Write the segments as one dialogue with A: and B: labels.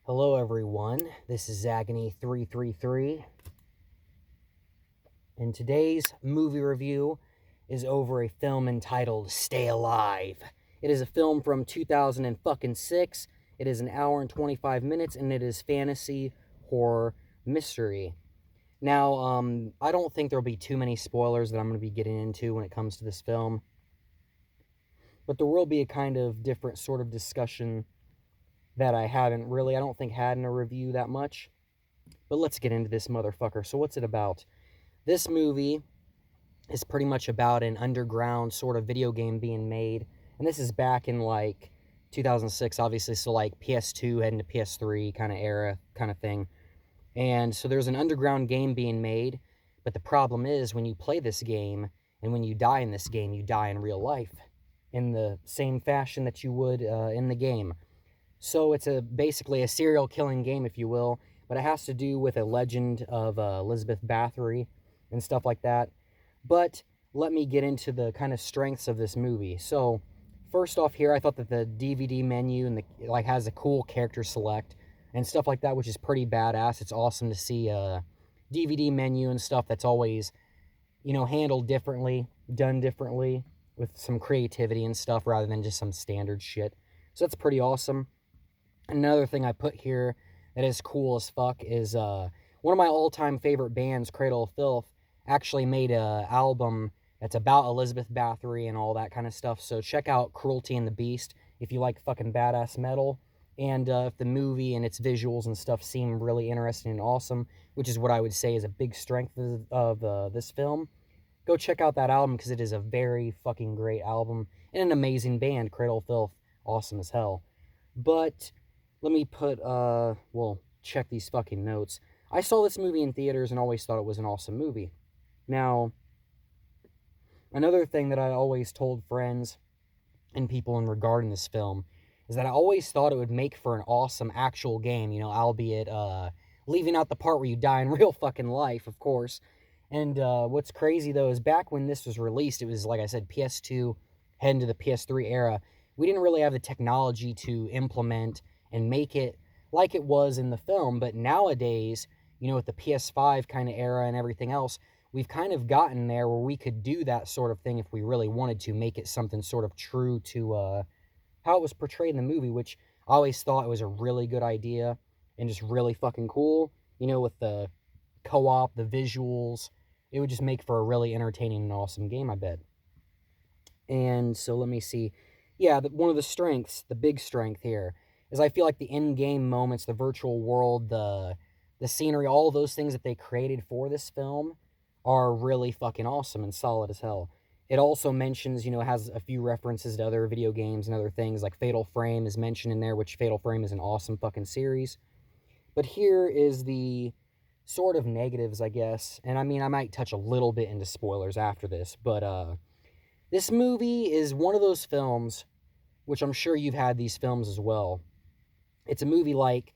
A: Hello everyone, this is Zagony333, and today's movie review is over a film entitled Stay Alive. It is a film from 2006. It is an hour and 25 minutes, and it is fantasy, horror, mystery. Now, I don't think there'll be too many spoilers that I'm going to be getting into when it comes to this film, but there will be a kind of different sort of discussion that I don't think had in a review that much. But let's get into this motherfucker. So what's it about? This movie is pretty much about an underground sort of video game being made. And this is back in like 2006, obviously. So like PS2 heading to PS3 kind of era kind of thing. And so there's an underground game being made. But the problem is when you play this game and when you die in this game, you die in real life in the same fashion that you would in the game. So it's basically a serial killing game, if you will, but it has to do with a legend of Elizabeth Bathory and stuff like that. But let me get into the kind of strengths of this movie. So first off here, I thought that the DVD menu and has a cool character select and stuff like that, which is pretty badass. It's awesome to see a DVD menu and stuff that's always, handled differently, done differently with some creativity and stuff rather than just some standard shit. So that's pretty awesome. Another thing I put here that is cool as fuck is one of my all-time favorite bands, Cradle of Filth, actually made a album that's about Elizabeth Bathory and all that kind of stuff. So check out Cruelty and the Beast if you like fucking badass metal. And if the movie and its visuals and stuff seem really interesting and awesome, which is what I would say is a big strength of this film, go check out that album because it is a very fucking great album and an amazing band, Cradle of Filth, awesome as hell. But let me check these fucking notes. I saw this movie in theaters and always thought it was an awesome movie. Now, another thing that I always told friends and people in regarding this film is that I always thought it would make for an awesome actual game, albeit leaving out the part where you die in real fucking life, of course. And what's crazy, though, is back when this was released, it was, like I said, PS2 heading to the PS3 era. We didn't really have the technology to implement and make it like it was in the film. But nowadays, with the PS5 kind of era and everything else, we've kind of gotten there where we could do that sort of thing if we really wanted to, make it something sort of true to how it was portrayed in the movie, which I always thought was a really good idea and just really fucking cool, with the co-op, the visuals. It would just make for a really entertaining and awesome game, I bet. And so let me see. Yeah, one of the strengths, the big strength here, is I feel like the in-game moments, the virtual world, the scenery, all those things that they created for this film are really fucking awesome and solid as hell. It also mentions, has a few references to other video games and other things, like Fatal Frame is mentioned in there, which Fatal Frame is an awesome fucking series. But here is the sort of negatives, I guess. And I mean, I might touch a little bit into spoilers after this, but this movie is one of those films, which I'm sure you've had these films as well. It's a movie like,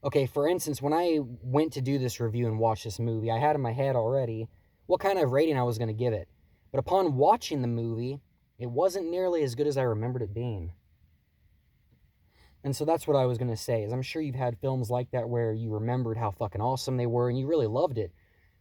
A: okay, for instance, when I went to do this review and watch this movie, I had in my head already what kind of rating I was going to give it. But upon watching the movie, it wasn't nearly as good as I remembered it being. And so that's what I was going to say, is I'm sure you've had films like that where you remembered how fucking awesome they were and you really loved it.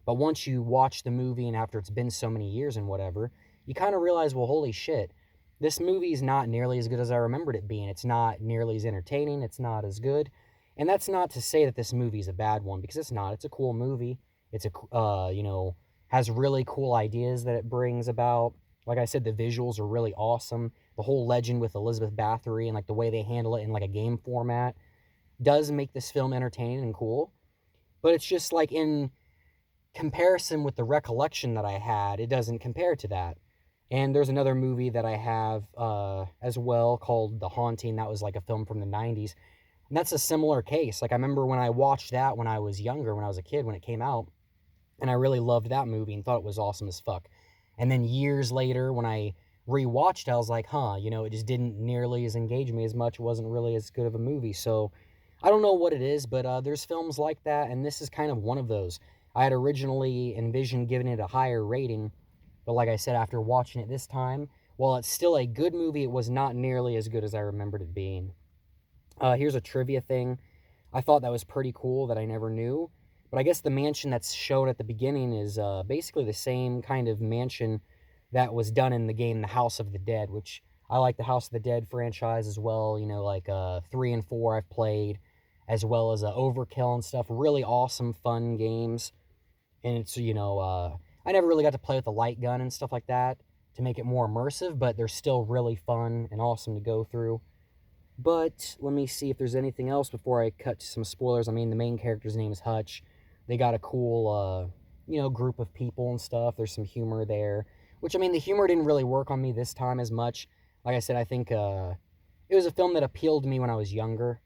A: But once you watch the movie and after it's been so many years and whatever, you kind of realize, well, holy shit, this movie is not nearly as good as I remembered it being. It's not nearly as entertaining. It's not as good. And that's not to say that this movie is a bad one, because it's not. It's a cool movie. It's has really cool ideas that it brings about. Like I said, the visuals are really awesome. The whole legend with Elizabeth Bathory and like the way they handle it in like a game format does make this film entertaining and cool. But it's just like in comparison with the recollection that I had, it doesn't compare to that. And there's another movie that I have as well called The Haunting. That was like a film from the 90s. And that's a similar case. Like I remember when I watched that when I was younger, when I was a kid, when it came out, and I really loved that movie and thought it was awesome as fuck. And then years later, when I rewatched it, I was like, it just didn't nearly as engage me as much. It wasn't really as good of a movie. So I don't know what it is, but there's films like that, and this is kind of one of those. I had originally envisioned giving it a higher rating, but like I said, after watching it this time, while it's still a good movie, it was not nearly as good as I remembered it being. Here's a trivia thing. I thought that was pretty cool that I never knew. But I guess the mansion that's showed at the beginning is basically the same kind of mansion that was done in the game The House of the Dead, which I like the House of the Dead franchise as well. You know, like 3 and 4 I've played, as well as Overkill and stuff. Really awesome, fun games. And it's, I never really got to play with the light gun and stuff like that to make it more immersive, but they're still really fun and awesome to go through. But let me see if there's anything else before I cut to some spoilers. I mean, the main character's name is Hutch. They got a cool, group of people and stuff. There's some humor there, which, I mean, the humor didn't really work on me this time as much. Like I said, I think it was a film that appealed to me when I was younger.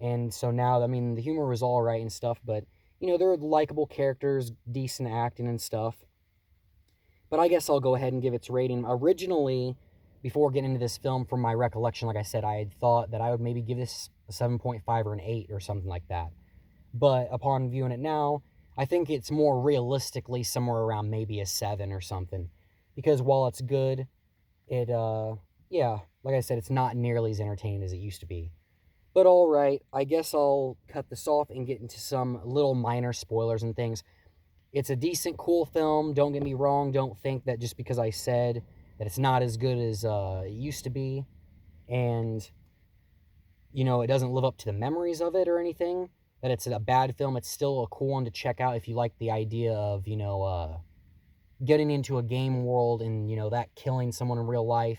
A: And so now, I mean, the humor was all right and stuff, but, they're likable characters, decent acting and stuff. But I guess I'll go ahead and give its rating. Originally, before getting into this film, from my recollection, like I said, I had thought that I would maybe give this a 7.5 or an 8 or something like that. But upon viewing it now, I think it's more realistically somewhere around maybe a 7 or something. Because while it's good, it, like I said, it's not nearly as entertaining as it used to be. But alright, I guess I'll cut this off and get into some little minor spoilers and things. It's a decent, cool film. Don't get me wrong. Don't think that just because I said that it's not as good as it used to be, and, it doesn't live up to the memories of it or anything, that it's a bad film. It's still a cool one to check out if you like the idea of, getting into a game world and, that killing someone in real life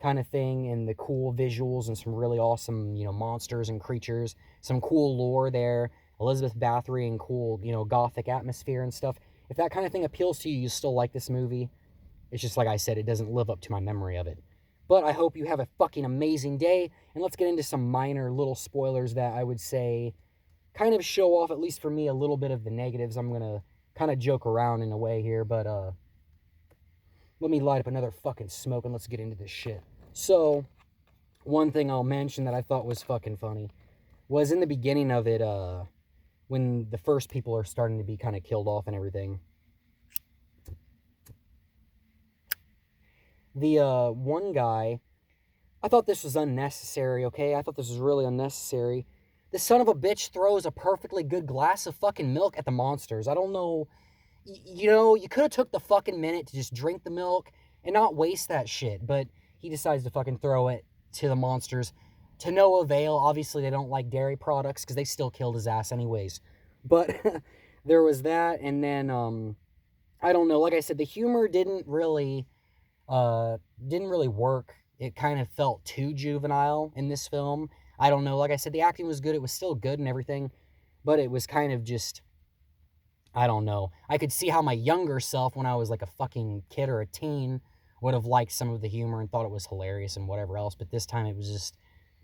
A: kind of thing, and the cool visuals and some really awesome, monsters and creatures, some cool lore there, Elizabeth Bathory and cool, gothic atmosphere and stuff. If that kind of thing appeals to you, you still like this movie. It's just like I said, it doesn't live up to my memory of it. But I hope you have a fucking amazing day, and let's get into some minor little spoilers that I would say kind of show off, at least for me, a little bit of the negatives. I'm gonna kind of joke around in a way here, but let me light up another fucking smoke and let's get into this shit. So, one thing I'll mention that I thought was fucking funny was in the beginning of it, when the first people are starting to be kind of killed off and everything. The one guy, I thought this was unnecessary, okay? I thought this was really unnecessary. The son of a bitch throws a perfectly good glass of fucking milk at the monsters. I don't know. You could have took the fucking minute to just drink the milk and not waste that shit, but he decides to fucking throw it to the monsters to no avail. Obviously, they don't like dairy products because they still killed his ass anyways. But there was that, and then, I don't know. Like I said, the humor didn't really work. It kind of felt too juvenile in this film. I don't know. Like I said, the acting was good. It was still good and everything, but it was kind of just, I don't know. I could see how my younger self, when I was like a fucking kid or a teen, would have liked some of the humor and thought it was hilarious and whatever else, but this time it was just,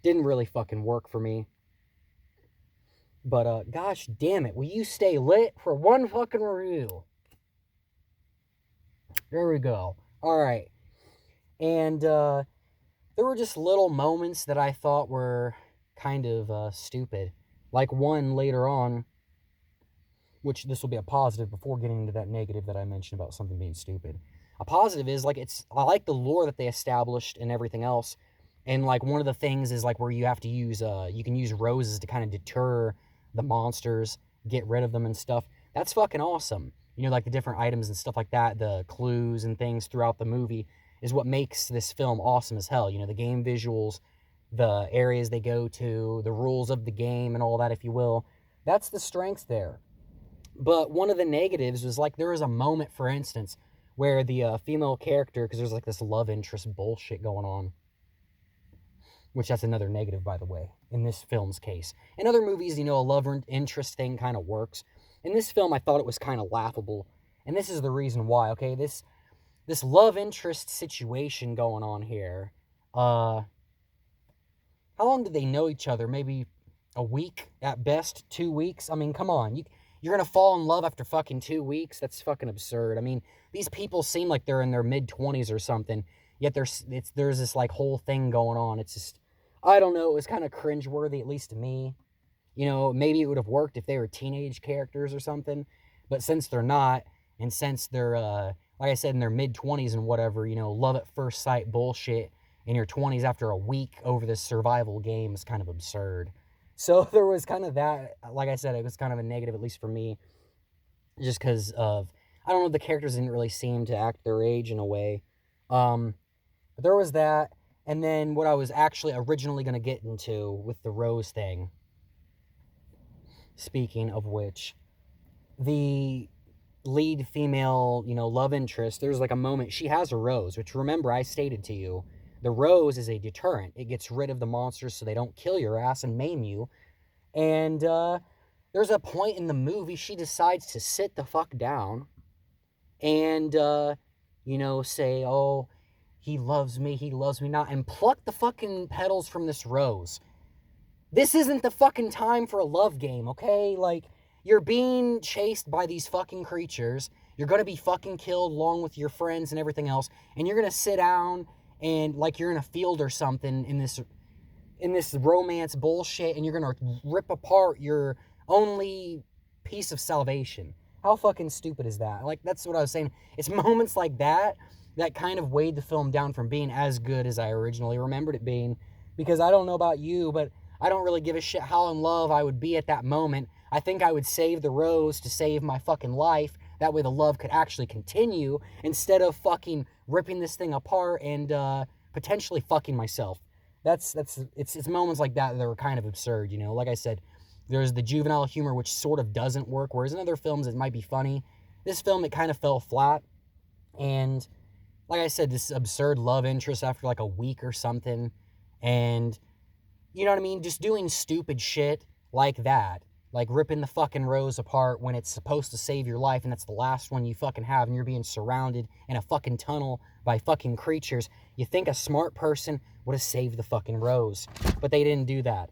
A: didn't really fucking work for me. But, gosh damn it, will you stay lit for one fucking review? There we go. Alright. And, there were just little moments that I thought were kind of, stupid. Like one later on, which this will be a positive before getting into that negative that I mentioned about something being stupid. A positive is, like, I like the lore that they established and everything else. And, like, one of the things is, like, where you have to use, you can use roses to kind of deter the monsters, get rid of them and stuff. That's fucking awesome. Like, the different items and stuff like that, the clues and things throughout the movie is what makes this film awesome as hell. The game visuals, the areas they go to, the rules of the game and all that, if you will. That's the strengths there. But one of the negatives was, like, there was a moment, for instance, where the female character, because there's, like, this love interest bullshit going on, which that's another negative, by the way, in this film's case. In other movies, a love interest thing kind of works. In this film, I thought it was kind of laughable, and this is the reason why, okay? This love interest situation going on here, how long did they know each other? Maybe a week at best, 2 weeks? I mean, come on, you're gonna fall in love after fucking 2 weeks? That's fucking absurd. I mean, these people seem like they're in their mid-20s or something, yet there's this, like, whole thing going on. It's just, I don't know, it was kind of cringeworthy, at least to me. Maybe it would have worked if they were teenage characters or something, but since they're not, and since they're, like I said, in their mid-20s and whatever, love at first sight bullshit in your 20s after a week over this survival game is kind of absurd. So there was kind of that, like I said, it was kind of a negative, at least for me, just because of, I don't know, the characters didn't really seem to act their age in a way. But there was that, and then what I was actually originally going to get into with the Rose thing, speaking of which, the lead female, love interest, there's like a moment, she has a rose, which remember I stated to you, the rose is a deterrent. It gets rid of the monsters so they don't kill your ass and maim you. And there's a point in the movie she decides to sit the fuck down and, say, oh, he loves me not, and pluck the fucking petals from this rose. This isn't the fucking time for a love game, okay? Like, you're being chased by these fucking creatures. You're gonna be fucking killed along with your friends and everything else. And you're gonna sit down and like you're in a field or something in this romance bullshit, and you're gonna rip apart your only piece of salvation. How fucking stupid is that? Like, that's what I was saying. It's moments like that that kind of weighed the film down from being as good as I originally remembered it being. Because I don't know about you, but I don't really give a shit how in love I would be at that moment. I think I would save the rose to save my fucking life. That way the love could actually continue instead of fucking ripping this thing apart and potentially fucking myself. It's moments like that that are kind of absurd, Like I said, there's the juvenile humor, which sort of doesn't work, whereas in other films it might be funny. This film, it kind of fell flat. And like I said, this absurd love interest after like a week or something. And you know what I mean? Just doing stupid shit like that. Like ripping the fucking rose apart when it's supposed to save your life and that's the last one you fucking have and you're being surrounded in a fucking tunnel by fucking creatures. You think a smart person would have saved the fucking rose. But they didn't do that.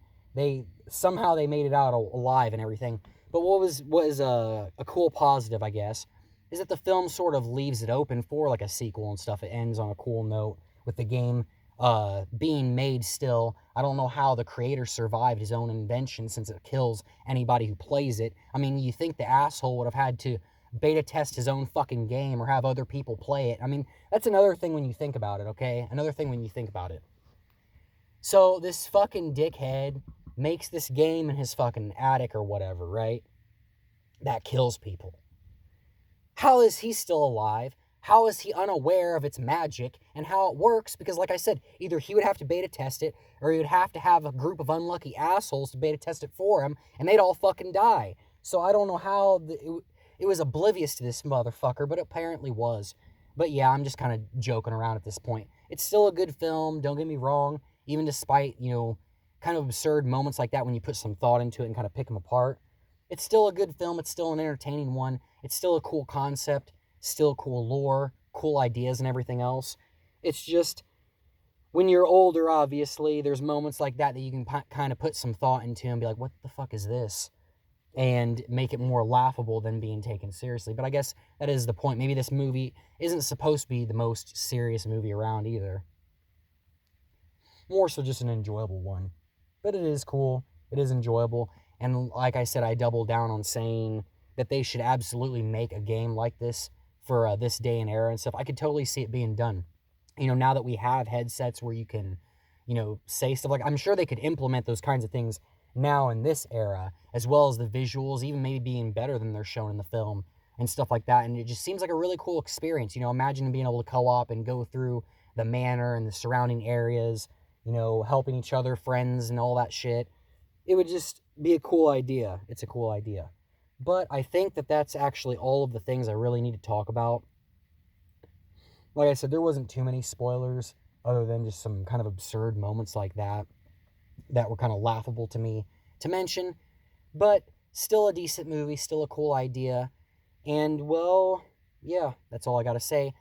A: Somehow they made it out alive and everything. But what was a cool positive, I guess, is that the film sort of leaves it open for like a sequel and stuff. It ends on a cool note with the game being made still. I don't know how the creator survived his own invention since it kills anybody who plays it. I mean, you think the asshole would have had to beta test his own fucking game or have other people play it. I mean, that's another thing when you think about it, okay? Another thing when you think about it. So this fucking dickhead makes this game in his fucking attic or whatever, right? That kills people. How is he still alive? How is he unaware of its magic and how it works? Because like I said, either he would have to beta test it or he would have to have a group of unlucky assholes to beta test it for him and they'd all fucking die. So I don't know how it was oblivious to this motherfucker, but it apparently was. But yeah, I'm just kind of joking around at this point. It's still a good film, don't get me wrong, even despite, kind of absurd moments like that when you put some thought into it and kind of pick them apart. It's still a good film, it's still an entertaining one, it's still a cool concept, still cool lore, cool ideas and everything else. It's just, when you're older, obviously, there's moments like that you can kind of put some thought into and be like, what the fuck is this? And make it more laughable than being taken seriously. But I guess that is the point. Maybe this movie isn't supposed to be the most serious movie around either. More so just an enjoyable one. But it is cool. It is enjoyable. And like I said, I double down on saying that they should absolutely make a game like this for this day and era and stuff. I could totally see it being done. Now that we have headsets where you can, say stuff like, I'm sure they could implement those kinds of things now in this era, as well as the visuals, even maybe being better than they're shown in the film and stuff like that. And it just seems like a really cool experience. Imagine being able to co-op and go through the manor and the surrounding areas, helping each other, friends and all that shit. It would just be a cool idea. It's a cool idea. But I think that that's actually all of the things I really need to talk about. Like I said, there wasn't too many spoilers other than just some kind of absurd moments like that were kind of laughable to me to mention. But still a decent movie, still a cool idea. And, well, yeah, that's all I got to say.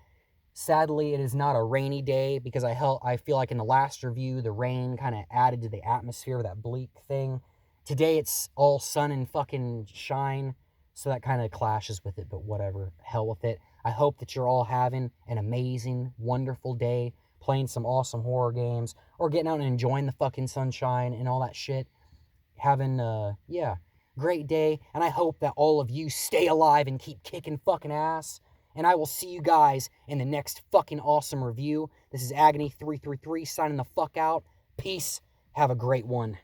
A: Sadly, it is not a rainy day because I feel like in the last review, the rain kind of added to the atmosphere of that bleak thing. Today, it's all sun and fucking shine, so that kind of clashes with it, but whatever. Hell with it. I hope that you're all having an amazing, wonderful day, playing some awesome horror games, or getting out and enjoying the fucking sunshine and all that shit. Having, great day, and I hope that all of you stay alive and keep kicking fucking ass. And I will see you guys in the next fucking awesome review. This is Agony333 signing the fuck out. Peace. Have a great one.